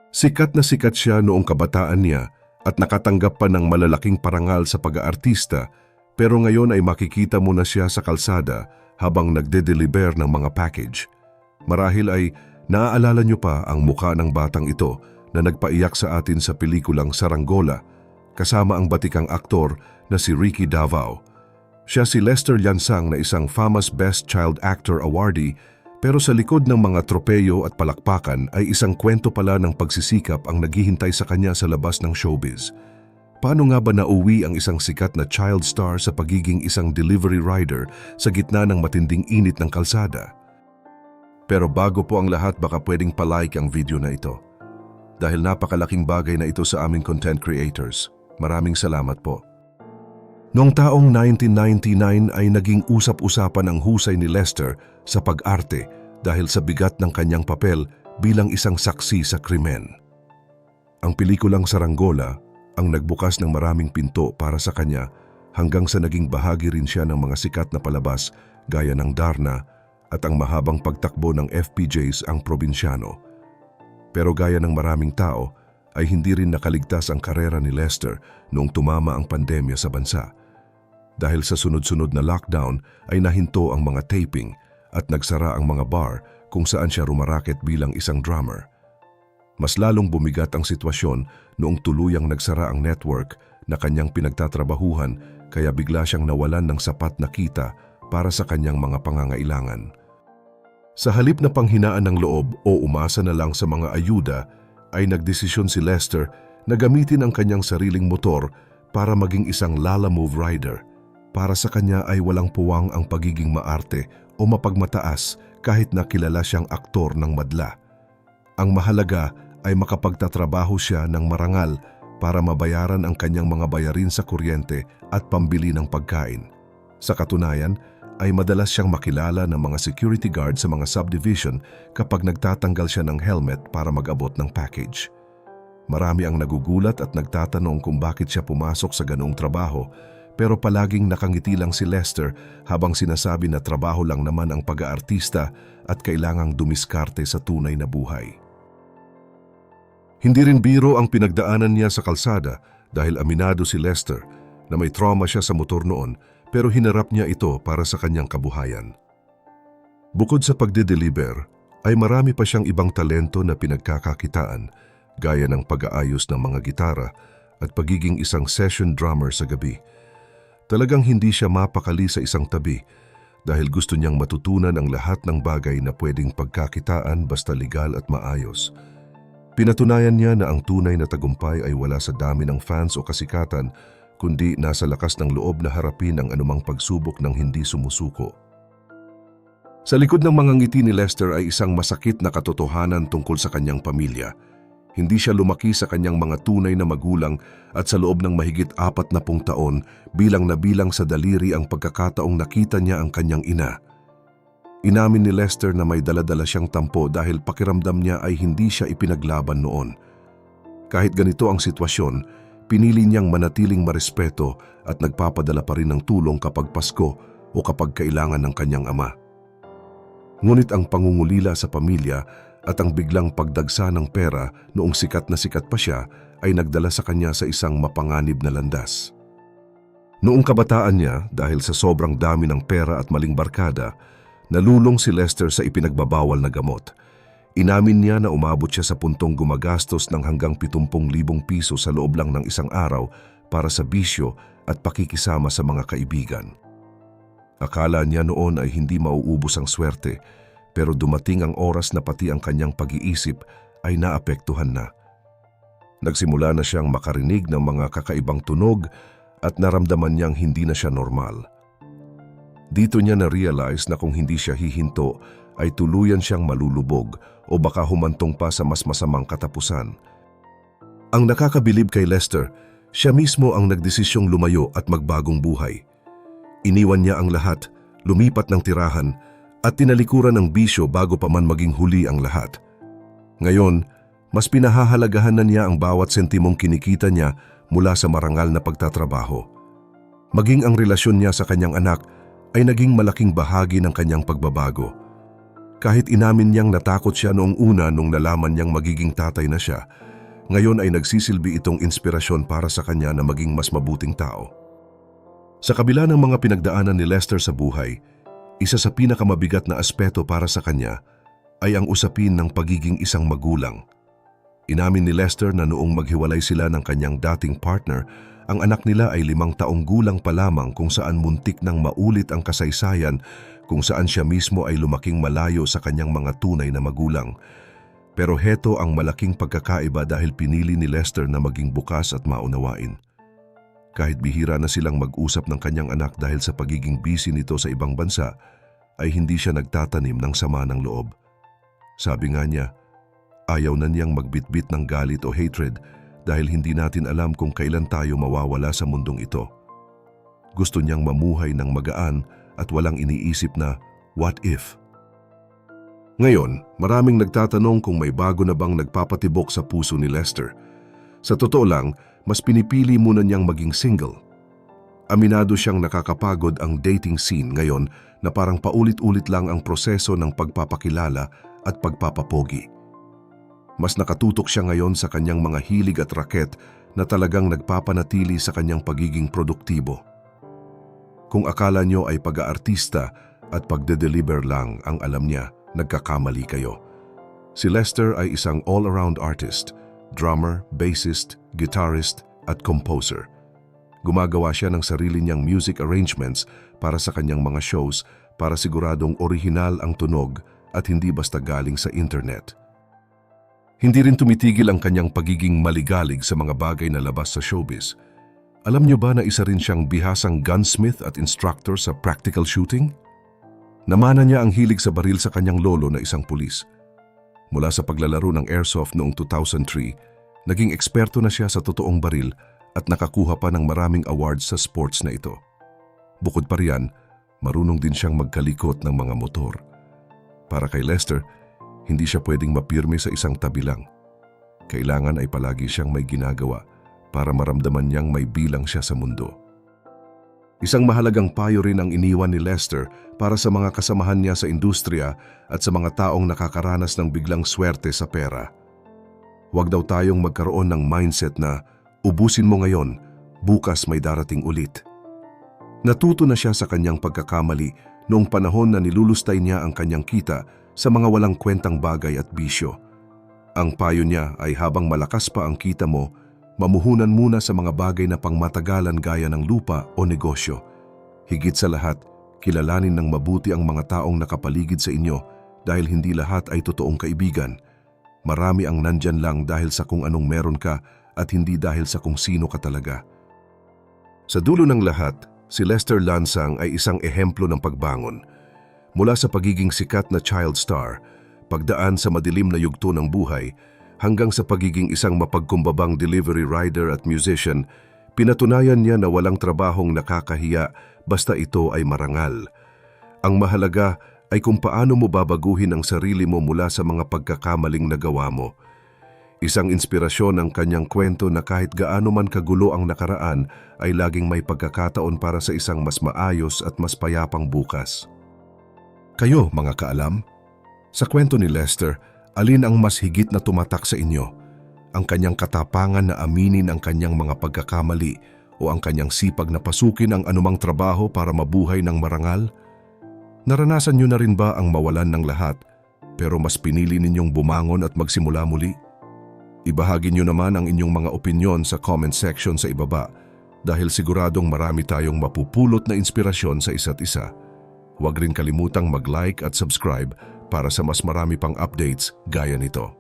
Sikat na sikat siya noong kabataan niya at nakatanggap pa ng malalaking parangal sa pag-aartista, pero ngayon ay makikita mo na siya sa kalsada habang nagde-deliver ng mga package. Marahil ay naaalala niyo pa ang muka ng batang ito na nagpaiyak sa atin sa pelikulang Saranggola, kasama ang batikang aktor na si Ricky Davao. Siya si Lester Lyansang na isang famous Best Child Actor awardee, pero sa likod ng mga tropeyo at palakpakan ay isang kwento pala ng pagsisikap ang naghihintay sa kanya sa labas ng showbiz. Paano nga ba nauwi ang isang sikat na child star sa pagiging isang delivery rider sa gitna ng matinding init ng kalsada? Pero bago po ang lahat, baka pwedeng palike ang video na ito. Dahil napakalaking bagay na ito sa aming content creators. Maraming salamat po. Noong taong 1999 ay naging usap-usapan ang husay ni Lester sa pag-arte dahil sa bigat ng kanyang papel bilang isang saksi sa krimen. Ang pelikulang Saranggola ang nagbukas ng maraming pinto para sa kanya hanggang sa naging bahagi rin siya ng mga sikat na palabas gaya ng Darna at ang mahabang pagtakbo ng FPJs ang Probinsyano. Pero gaya ng maraming tao ay hindi rin nakaligtas ang karera ni Lester noong tumama ang pandemya sa bansa. Dahil sa sunod-sunod na lockdown ay nahinto ang mga taping at nagsara ang mga bar kung saan siya rumaraket bilang isang drummer. Mas lalong bumigat ang sitwasyon noong tuluyang nagsara ang network na kanyang pinagtatrabahuhan, kaya bigla siyang nawalan ng sapat na kita para sa kanyang mga pangangailangan. Sa halip na panghinaan ng loob o umasa na lang sa mga ayuda, ay nagdesisyon si Lester na gamitin ang kanyang sariling motor para maging isang Lalamove rider. Para sa kanya ay walang puwang ang pagiging maarte o mapagmataas kahit na kilala siyang aktor ng madla. Ang mahalaga ay makapagtatrabaho siya ng marangal para mabayaran ang kanyang mga bayarin sa kuryente at pambili ng pagkain. Sa katunayan, ay madalas siyang makilala ng mga security guard sa mga subdivision kapag nagtatanggal siya ng helmet para mag-abot ng package. Marami ang nagugulat at nagtatanong kung bakit siya pumasok sa ganoong trabaho, pero palaging nakangiti lang si Lester habang sinasabi na trabaho lang naman ang pag-aartista at kailangang dumiskarte sa tunay na buhay. Hindi rin biro ang pinagdaanan niya sa kalsada dahil aminado si Lester na may trauma siya sa motor noon, pero hinarap niya ito para sa kanyang kabuhayan. Bukod sa pagde-deliver, ay marami pa siyang ibang talento na pinagkakakitaan, gaya ng pag-aayos ng mga gitara at pagiging isang session drummer sa gabi. Talagang hindi siya mapakali sa isang tabi dahil gusto niyang matutunan ang lahat ng bagay na pwedeng pagkakitaan basta legal at maayos. Pinatunayan niya na ang tunay na tagumpay ay wala sa dami ng fans o kasikatan, kundi nasa lakas ng loob na harapin ang anumang pagsubok ng hindi sumusuko. Sa likod ng mga ngiti ni Lester ay isang masakit na katotohanan tungkol sa kanyang pamilya. Hindi siya lumaki sa kanyang mga tunay na magulang at sa loob ng mahigit 40 taon, bilang na bilang sa daliri ang pagkakataong nakita niya ang kanyang ina. Inamin ni Lester na may dala-dala siyang tampo dahil pakiramdam niya ay hindi siya ipinaglaban noon. Kahit ganito ang sitwasyon, pinili niyang manatiling marespeto at nagpapadala pa rin ng tulong kapag Pasko o kapag kailangan ng kanyang ama. Ngunit ang pangungulila sa pamilya at ang biglang pagdagsa ng pera noong sikat na sikat pa siya ay nagdala sa kanya sa isang mapanganib na landas. Noong kabataan niya, dahil sa sobrang dami ng pera at maling barkada, nalulong si Lester sa ipinagbabawal na gamot. Inamin niya na umabot siya sa puntong gumagastos ng hanggang 70,000 piso sa loob lang ng isang araw para sa bisyo at pakikisama sa mga kaibigan. Akala niya noon ay hindi mauubos ang swerte, pero dumating ang oras na pati ang kanyang pag-iisip ay naapektuhan na. Nagsimula na siyang makarinig ng mga kakaibang tunog at naramdaman niyang hindi na siya normal. Dito niya na-realize na kung hindi siya hihinto ay tuluyan siyang malulubog o baka humantong pa sa mas masamang katapusan. Ang nakakabilib kay Lester, siya mismo ang nagdesisyong lumayo at magbagong buhay. Iniwan niya ang lahat, lumipat ng tirahan, at tinalikuran ng bisyo bago pa man maging huli ang lahat. Ngayon, mas pinahahalagahan na niya ang bawat sentimong kinikita niya mula sa marangal na pagtatrabaho. Maging ang relasyon niya sa kanyang anak ay naging malaking bahagi ng kanyang pagbabago. Kahit inamin niyang natakot siya noong una nung nalaman niyang magiging tatay na siya, ngayon ay nagsisilbi itong inspirasyon para sa kanya na maging mas mabuting tao. Sa kabila ng mga pinagdaanan ni Lester sa buhay, isa sa pinakamabigat na aspeto para sa kanya ay ang usapin ng pagiging isang magulang. Inamin ni Lester na noong maghiwalay sila ng kanyang dating partner, ang anak nila ay 5 taong gulang pa lamang kung saan muntik nang maulit ang kasaysayan kung saan siya mismo ay lumaking malayo sa kanyang mga tunay na magulang. Pero heto ang malaking pagkakaiba dahil pinili ni Lester na maging bukas at maunawain. Kahit bihira na silang mag-usap ng kanyang anak dahil sa pagiging busy nito sa ibang bansa, ay hindi siya nagtatanim ng sama ng loob. Sabi nga niya, ayaw na niyang magbitbit ng galit o hatred dahil hindi natin alam kung kailan tayo mawawala sa mundong ito. Gusto niyang mamuhay ng magaan at walang iniisip na what if. Ngayon, maraming nagtatanong kung may bago na bang nagpapatibok sa puso ni Lester. Sa totoo lang, mas pinipili muna niyang maging single. Aminado siyang nakakapagod ang dating scene ngayon na parang paulit-ulit lang ang proseso ng pagpapakilala at pagpapapogi. Mas nakatutok siya ngayon sa kanyang mga hilig at raket na talagang nagpapanatili sa kanyang pagiging produktibo. Kung akala nyo ay pag-aartista at pagde-deliver lang ang alam niya, nagkakamali kayo. Si Lester ay isang all-around artist, drummer, bassist, guitarist at composer. Gumagawa siya ng sarili niyang music arrangements para sa kanyang mga shows para siguradong orihinal ang tunog at hindi basta galing sa internet. Hindi rin tumitigil ang kanyang pagiging maligalig sa mga bagay na labas sa showbiz. Alam niyo ba na isa rin siyang bihasang gunsmith at instructor sa practical shooting? Namana niya ang hilig sa baril sa kanyang lolo na isang pulis. Mula sa paglalaro ng airsoft noong 2003, naging eksperto na siya sa totoong baril at nakakuha pa ng maraming awards sa sports na ito. Bukod pa riyan, marunong din siyang magkalikot ng mga motor. Para kay Lester, hindi siya pwedeng mapirme sa isang tabi lang. Kailangan ay palagi siyang may ginagawa para maramdaman niyang may bilang siya sa mundo. Isang mahalagang payo rin ang iniwan ni Lester para sa mga kasamahan niya sa industriya at sa mga taong nakakaranas ng biglang swerte sa pera. Huwag daw tayong magkaroon ng mindset na ubusin mo ngayon, bukas may darating ulit. Natuto na siya sa kanyang pagkakamali noong panahon na nilulustay niya ang kanyang kita sa mga walang kwentang bagay at bisyo. Ang payo niya ay habang malakas pa ang kita mo, mamuhunan muna sa mga bagay na pangmatagalan gaya ng lupa o negosyo. Higit sa lahat, kilalanin ng mabuti ang mga taong nakapaligid sa inyo dahil hindi lahat ay totoong kaibigan. Marami ang nandyan lang dahil sa kung anong meron ka at hindi dahil sa kung sino ka talaga. Sa dulo ng lahat, si Lester Lansang ay isang ehemplo ng pagbangon. Mula sa pagiging sikat na child star, pagdaan sa madilim na yugto ng buhay, hanggang sa pagiging isang mapagkumbabang delivery rider at musician, pinatunayan niya na walang trabahong nakakahiya basta ito ay marangal. Ang mahalaga ay kung paano mo babaguhin ang sarili mo mula sa mga pagkakamaling nagawa mo. Isang inspirasyon ang kanyang kwento na kahit gaano man kagulo ang nakaraan ay laging may pagkakataon para sa isang mas maayos at mas payapang bukas. Kayo, mga kaalam, sa kwento ni Lester, alin ang mas higit na tumatak sa inyo? Ang kanyang katapangan na aminin ang kanyang mga pagkakamali o ang kanyang sipag na pasukin ang anumang trabaho para mabuhay ng marangal? Naranasan niyo na rin ba ang mawalan ng lahat pero mas pinili ninyong bumangon at magsimula muli? Ibahagi niyo naman ang inyong mga opinyon sa comment section sa ibaba dahil siguradong marami tayong mapupulot na inspirasyon sa isa't isa. Huwag rin kalimutang mag-like at subscribe para sa mas marami pang updates gaya nito.